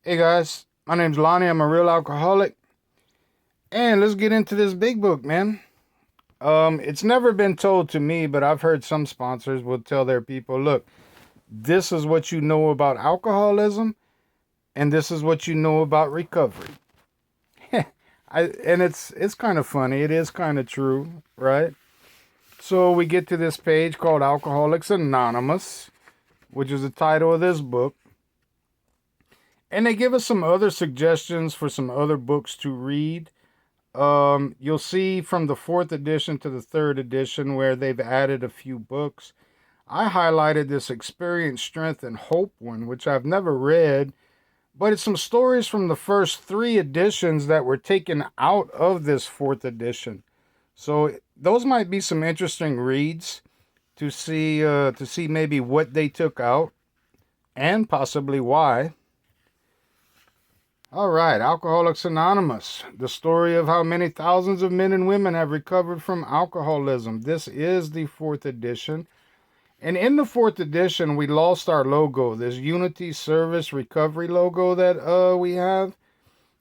Hey guys, my name's Lonnie. I'm a real alcoholic. And let's get into this big book, man. It's never been told to me, but I've heard some sponsors will tell their people, look, this is what you know about alcoholism, and this is what you know about recovery. And it's kind of funny. It is kind of true, right? So we get to this page called Alcoholics Anonymous, which is the title of this book. And they give us some other suggestions for some other books to read. You'll see from the fourth edition to the third edition where they've added a few books. I highlighted this Experience, Strength, and Hope one, which I've never read, but it's some stories from the first three editions that were taken out of this fourth edition. So those might be some interesting reads to see maybe what they took out and possibly why. All right, Alcoholics Anonymous, the story of how many thousands of men and women have recovered from alcoholism. This is the fourth edition. And in the fourth edition, we lost our logo, this Unity Service Recovery logo that we have.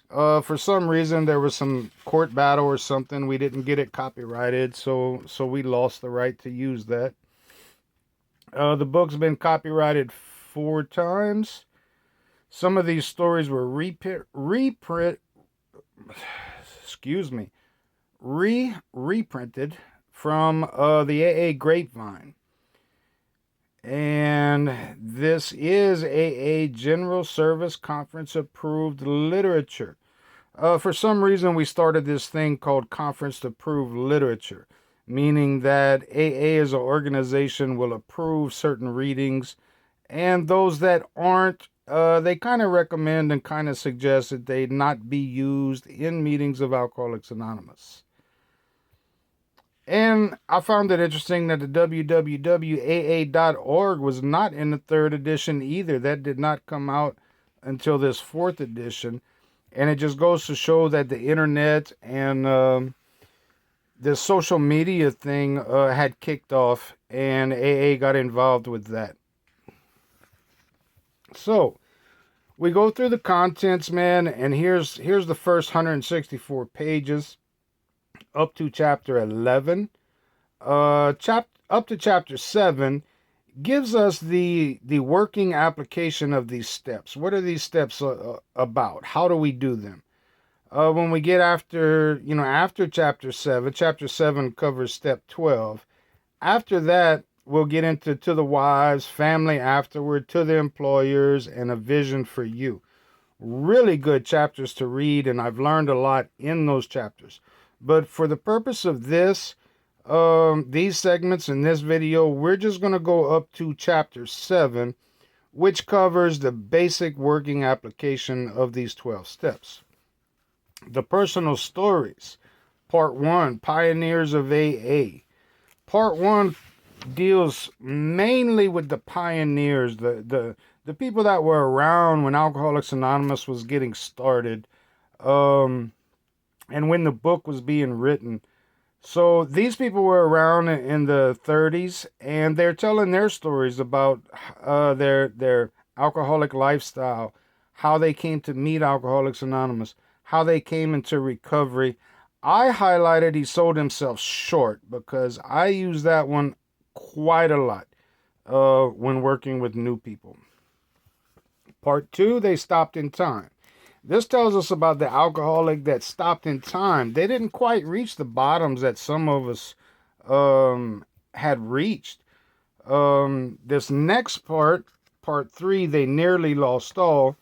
For some reason, there was some court battle or something. We didn't get it copyrighted, so we lost the right to use that. The book's been copyrighted 4 times. Some of these stories were excuse me, reprinted from the AA Grapevine. And this is AA General Service Conference approved literature. For some reason, we started this thing called Conference Approved Literature, meaning that AA as an organization will approve certain readings, and those that aren't, they kind of recommend and kind of suggest that they not be used in meetings of Alcoholics Anonymous. And I found it interesting that the www.aa.org was not in the third edition either. That did not come out until this fourth edition. And it just goes to show that the internet and the social media thing had kicked off, and AA got involved with that. So we go through the contents, man, and here's the first 164 pages up to chapter 11. Up to chapter 7 gives us the working application of these steps. What are these steps about? How do we do them? When we get after chapter 7 covers step 12. After that, we'll get into to the wives, family afterward, to the employers, and a vision for you. Really good chapters to read, and I've learned a lot in those chapters. But for the purpose of these segments in this video, we're just going to go up to chapter 7, which covers the basic working application of these 12 steps. The personal stories. Part 1, Pioneers of AA. Part 1 deals mainly with the pioneers, the people that were around when Alcoholics Anonymous was getting started, and when the book was being written. So these people were around in the 30s, and they're telling their stories about their alcoholic lifestyle, how they came to meet Alcoholics Anonymous, how they came into recovery. I highlighted he sold himself short because I use that one quite a lot when working with new people. Part 2, they stopped in time. This tells us about the alcoholic that stopped in time. They didn't quite reach the bottoms that some of us had reached. This next part 3, they nearly lost all.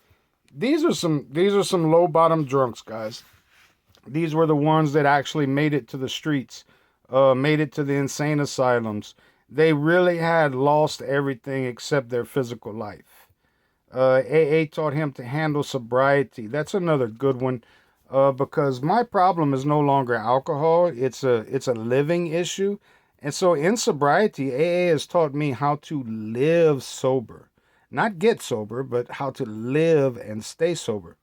These are some low bottom drunks, guys. These were the ones that actually made it to the streets, made it to the insane asylums. They really had lost everything except their physical life. AA taught him to handle sobriety. That's another good one, because my problem is no longer alcohol. It's a living issue. And so in sobriety, AA has taught me how to live sober. Not get sober, but how to live and stay sober.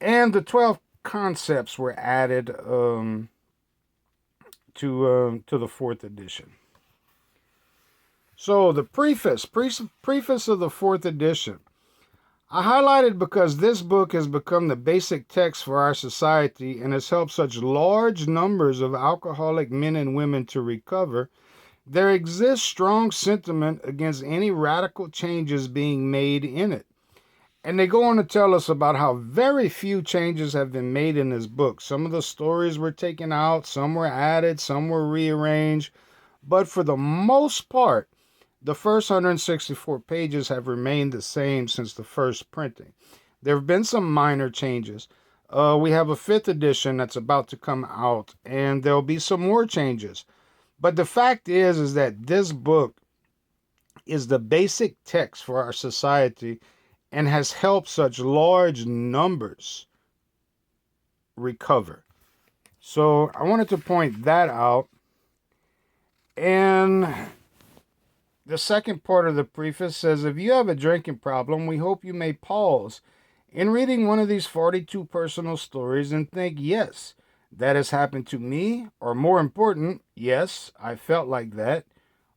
And the 12 concepts were added to the fourth edition. So the preface of the fourth edition. I highlighted because this book has become the basic text for our society and has helped such large numbers of alcoholic men and women to recover. There exists strong sentiment against any radical changes being made in it. And they go on to tell us about how very few changes have been made in this book. Some of the stories were taken out, some were added, some were rearranged. But for the most part, the first 164 pages have remained the same since the first printing. There have been some minor changes. We have a fifth edition that's about to come out, and there'll be some more changes. But the fact is that this book is the basic text for our society and has helped such large numbers recover. So I wanted to point that out. And the second part of the preface says, if you have a drinking problem, we hope you may pause in reading one of these 42 personal stories and think, yes, that has happened to me, or more important, yes, I felt like that,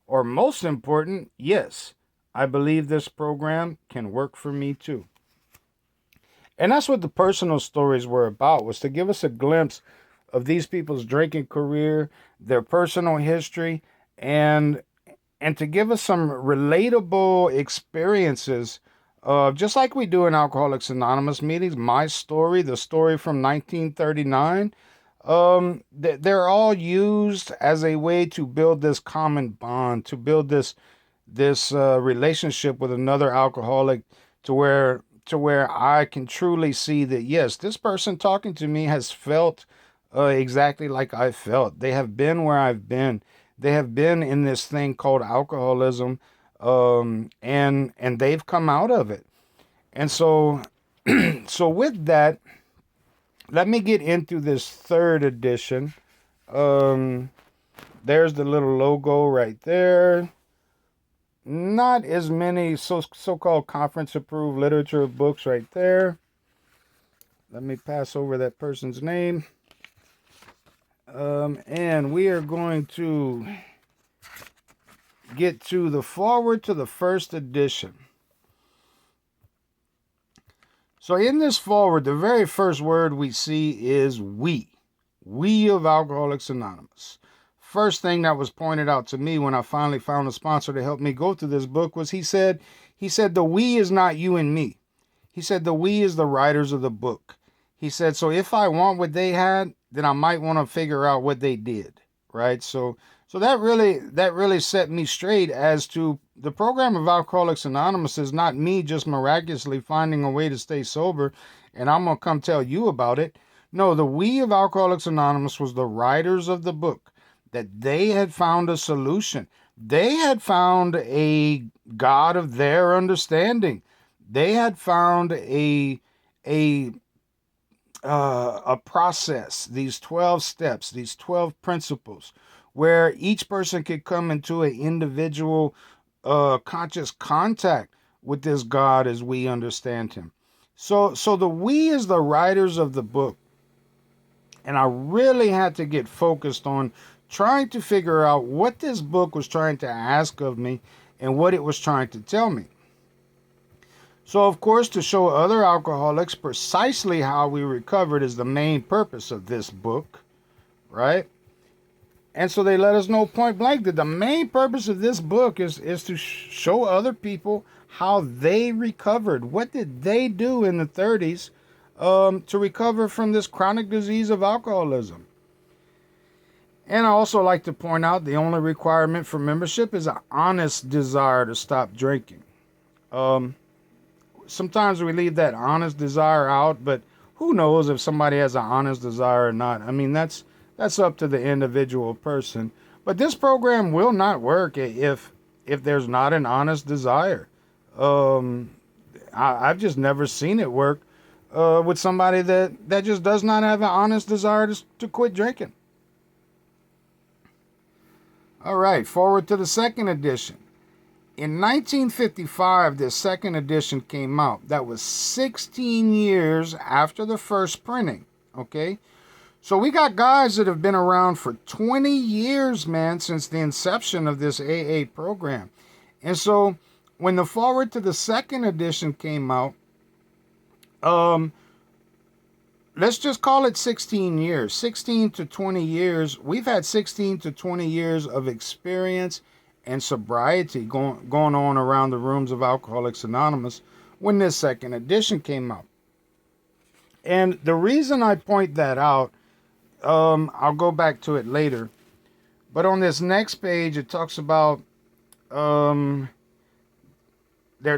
or most important, yes, I believe this program can work for me too. And that's what the personal stories were about, was to give us a glimpse of these people's drinking career, their personal history, and to give us some relatable experiences, just like we do in Alcoholics Anonymous meetings. My story, the story from 1939, they're all used as a way to build this common bond, to build this relationship with another alcoholic, to where I can truly see that, yes, this person talking to me has felt exactly like I felt. They have been where I've been. They have been in this thing called alcoholism, and they've come out of it. And so, so with that, let me get into this third edition. There's the little logo right there. Not as many so-called conference-approved literature books right there. Let me pass over that person's name. And we are going to get to the foreword to the first edition. So in this foreword, the very first word we see is we. We of Alcoholics Anonymous. First thing that was pointed out to me when I finally found a sponsor to help me go through this book was he said, the we is not you and me. He said, the we is the writers of the book. He said, so if I want what they had, then I might want to figure out what they did, right? So that really set me straight as to the program of Alcoholics Anonymous is not me just miraculously finding a way to stay sober and I'm going to come tell you about it. No, the we of Alcoholics Anonymous was the writers of the book, that they had found a solution. They had found a God of their understanding. They had found a process, these 12 steps, these 12 principles, where each person could come into an individual conscious contact with this God as we understand him. So the we is the writers of the book. And I really had to get focused on trying to figure out what this book was trying to ask of me and what it was trying to tell me. So, of course, to show other alcoholics precisely how we recovered is the main purpose of this book, right? And so they let us know point blank that the main purpose of this book is to show other people how they recovered. What did they do in the 30s to recover from this chronic disease of alcoholism? And I also like to point out the only requirement for membership is an honest desire to stop drinking. Sometimes we leave that honest desire out, but who knows if somebody has an honest desire or not. I mean, that's up to the individual person. But this program will not work if there's not an honest desire. I've just never seen it work with somebody that just does not have an honest desire to quit drinking. All right, forward to the second edition. In 1955, this second edition came out. That was 16 years after the first printing, okay? So we got guys that have been around for 20 years, man, since the inception of this AA program. And so when the forward to the second edition came out, Um, let's just call it 16 years. 16 to 20 years. We've had 16 to 20 years of experience and sobriety going on around the rooms of Alcoholics Anonymous when this second edition came out. And the reason I point that out, I'll go back to it later. But on this next page, it talks about, they're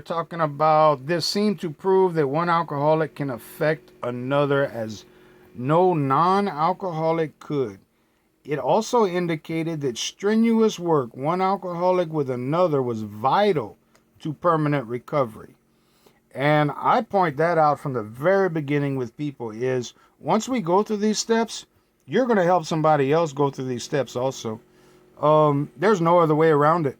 talking about this seemed to prove that one alcoholic can affect another as no non-alcoholic could. It also indicated that strenuous work, one alcoholic with another, was vital to permanent recovery. And I point that out from the very beginning with people is once we go through these steps, you're going to help somebody else go through these steps also. There's no other way around it.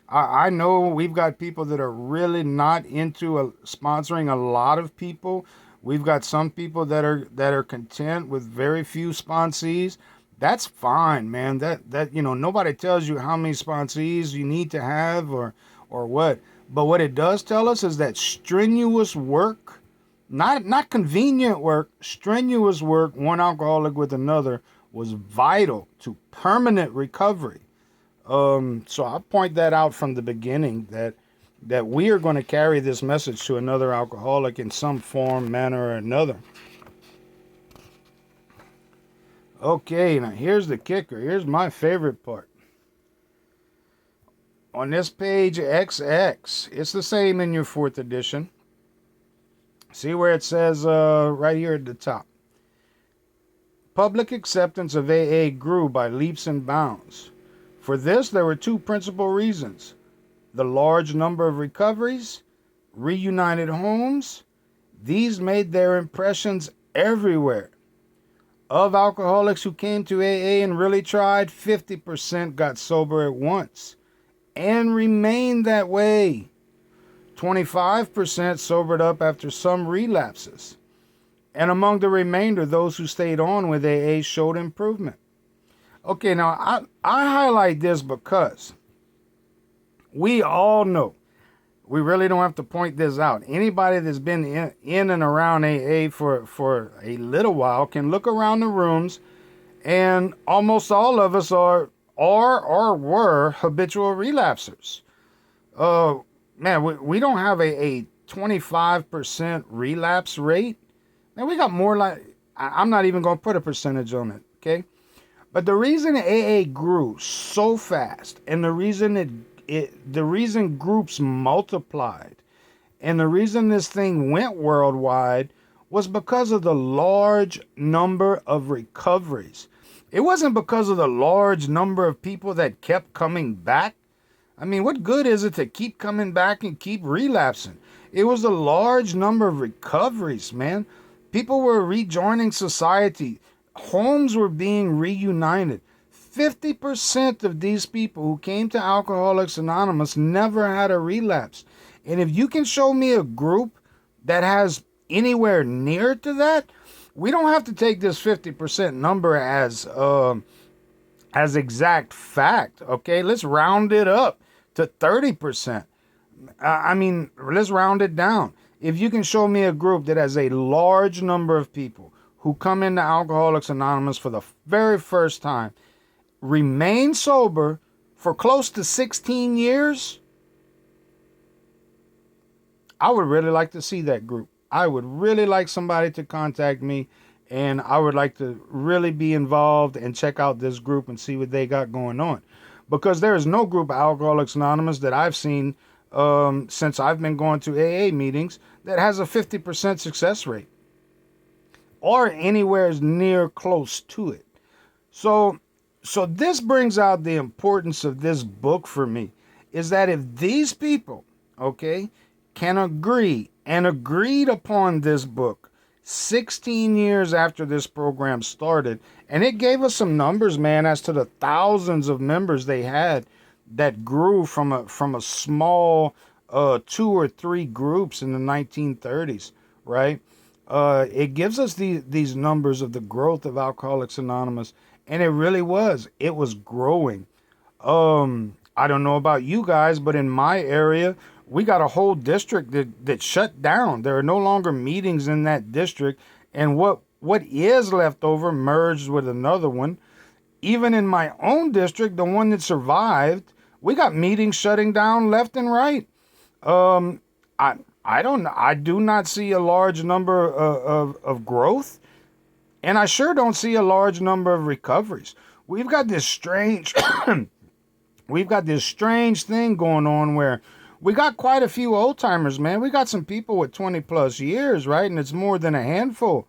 I know we've got people that are really not into sponsoring a lot of people. We've got some people that are content with very few sponsees. That's fine, man. That nobody tells you how many sponsees you need to have or what. But what it does tell us is that strenuous work, not convenient work, strenuous work, one alcoholic with another, was vital to permanent recovery. So I'll point that out from the beginning that we are going to carry this message to another alcoholic in some form, manner, or another. Okay, now here's the kicker. Here's my favorite part. On this page XX, it's the same in your 4th edition. See where it says right here at the top. Public acceptance of AA grew by leaps and bounds. For this, there were 2 principal reasons. The large number of recoveries, reunited homes, these made their impressions everywhere. Of alcoholics who came to AA and really tried, 50% got sober at once and remained that way. 25% sobered up after some relapses. And among the remainder, those who stayed on with AA showed improvement. Okay, now I highlight this because we all know, we really don't have to point this out. Anybody that's been in and around AA for a little while can look around the rooms, and almost all of us are or were habitual relapsers. Man, we don't have a 25% relapse rate. Now we got more like, I'm not even going to put a percentage on it, okay? But the reason AA grew so fast, and the reason the reason groups multiplied, and the reason this thing went worldwide was because of the large number of recoveries. It wasn't because of the large number of people that kept coming back. I mean, what good is it to keep coming back and keep relapsing? It was the large number of recoveries, man. People were rejoining society. Homes were being reunited. 50% of these people who came to Alcoholics Anonymous never had a relapse. And if you can show me a group that has anywhere near to that, we don't have to take this 50% number as exact fact, okay? Let's round it up to 30%. Let's round it down. If you can show me a group that has a large number of people who come into Alcoholics Anonymous for the very first time, remain sober for close to 16 years, I would really like to see that group. I would really like somebody to contact me, and I would like to really be involved and check out this group and see what they got going on. Because there is no group of Alcoholics Anonymous that I've seen since I've been going to AA meetings that has a 50% success rate or anywhere near close to it. So this brings out the importance of this book for me, is that if these people, okay, can agree and agreed upon this book 16 years after this program started, and it gave us some numbers, man, as to the thousands of members they had that grew from a small 2 or 3 groups in the 1930s, right? It gives us these numbers of the growth of Alcoholics Anonymous, and it really was. It was growing. I don't know about you guys, but in my area, we got a whole district that shut down. There are no longer meetings in that district, and what is left over merged with another one. Even in my own district, the one that survived, we got meetings shutting down left and right. Um, I don't know. I do not see a large number of growth, and I sure don't see a large number of recoveries. We've got this strange we've got this strange thing going on where we got quite a few old timers, man. We got some people with 20 plus years, right? And it's more than a handful.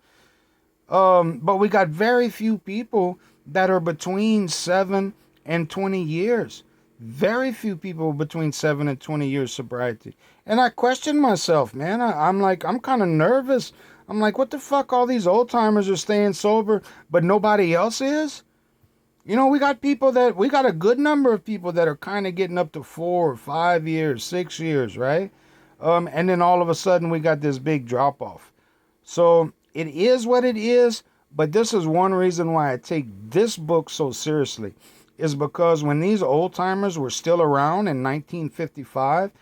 But we got very few people that are between 7 and 20 years. Very few people between 7 and 20 years sobriety. And I question myself, man. I'm like, I'm kind of nervous. I'm like, what the fuck? All these old timers are staying sober, but nobody else is? You know, we got a good number of people that are kind of getting up to 4 or 5 years, 6 years, right? And then all of a sudden we got this big drop off. So it is what it is, but this is one reason why I take this book so seriously, is because when these old timers were still around in 1955,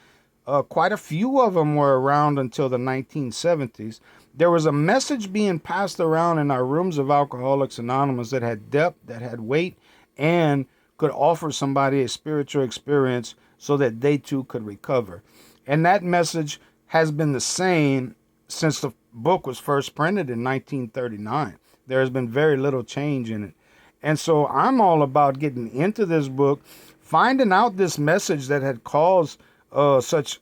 quite a few of them were around until the 1970s. There was a message being passed around in our rooms of Alcoholics Anonymous that had depth, that had weight, and could offer somebody a spiritual experience so that they too could recover. And that message has been the same since the book was first printed in 1939. There has been very little change in it. And so I'm all about getting into this book, finding out this message that had caused such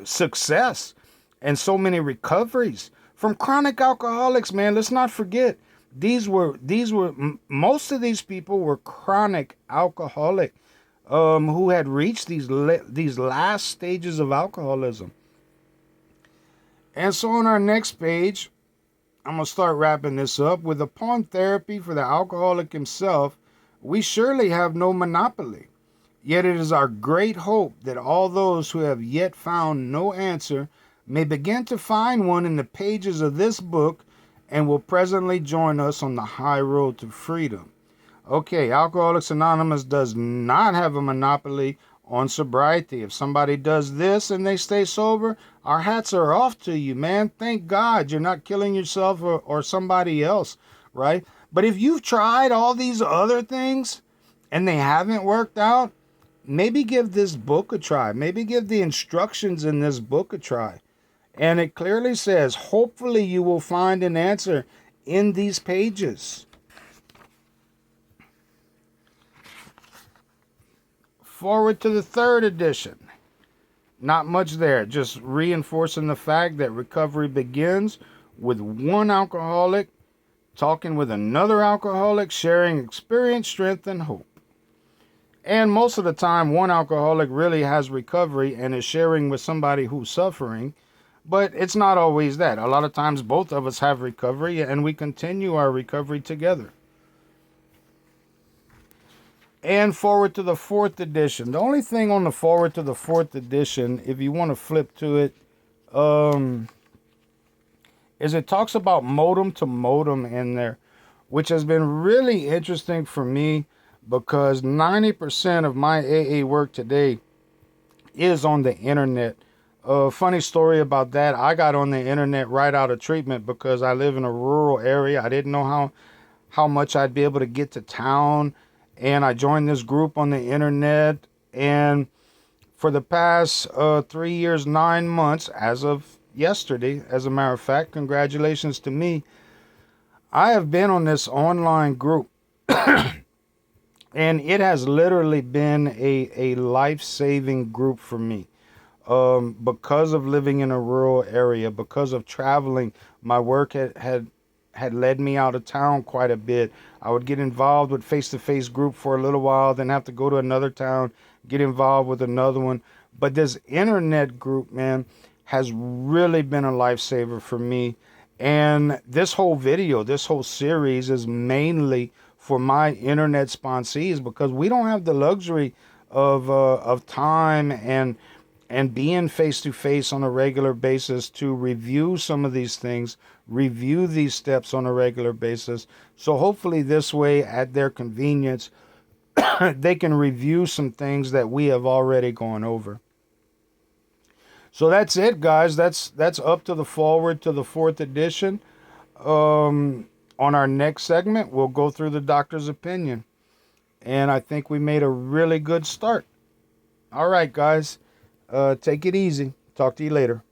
success and so many recoveries from chronic alcoholics. Man, let's not forget, most of these people were chronic alcoholic, who had reached these last stages of alcoholism. And so on our next page, I'm going to start wrapping this up with, upon therapy for the alcoholic himself, we surely have no monopoly. Yet it is our great hope that all those who have yet found no answer may begin to find one in the pages of this book and will presently join us on the high road to freedom. Okay, Alcoholics Anonymous does not have a monopoly on sobriety. If somebody does this and they stay sober, our hats are off to you, man. Thank God you're not killing yourself or somebody else, right? But if you've tried all these other things and they haven't worked out, maybe give this book a try. Maybe give the instructions in this book a try. And it clearly says, hopefully you will find an answer in these pages. Forward to the third edition. Not much there, just reinforcing the fact that recovery begins with one alcoholic talking with another alcoholic, sharing experience, strength, and hope. And most of the time, one alcoholic really has recovery and is sharing with somebody who's suffering, but it's not always that. A lot of times, both of us have recovery and we continue our recovery together. And forward to the fourth edition. The only thing on the forward to the fourth edition, if you want to flip to it, is it talks about modem to modem in there, which has been really interesting for me because 90% of my AA work today is on the internet. Funny story about that. I got on the internet right out of treatment because I live in a rural area. I didn't know how much I'd be able to get to town. And I joined this group on the internet. And for the past 3 years, 9 months, as of yesterday, as a matter of fact, congratulations to me, I have been on this online group. And it has literally been a life-saving group for me. Because of living in a rural area, because of traveling, my work had led me out of town quite a bit. I would get involved with face-to-face group for a little while, then have to go to another town, get involved with another one. But this internet group, man, has really been a lifesaver for me. And this whole video, this whole series is mainly for my internet sponsees because we don't have the luxury of time and being face-to-face on a regular basis to review some of these things, review these steps on a regular basis. So hopefully this way, at their convenience, they can review some things that we have already gone over. So that's it, guys. That's up to the forward to the fourth edition. On our next segment, we'll go through the doctor's opinion. And I think we made a really good start. All right, guys. Take it easy. Talk to you later.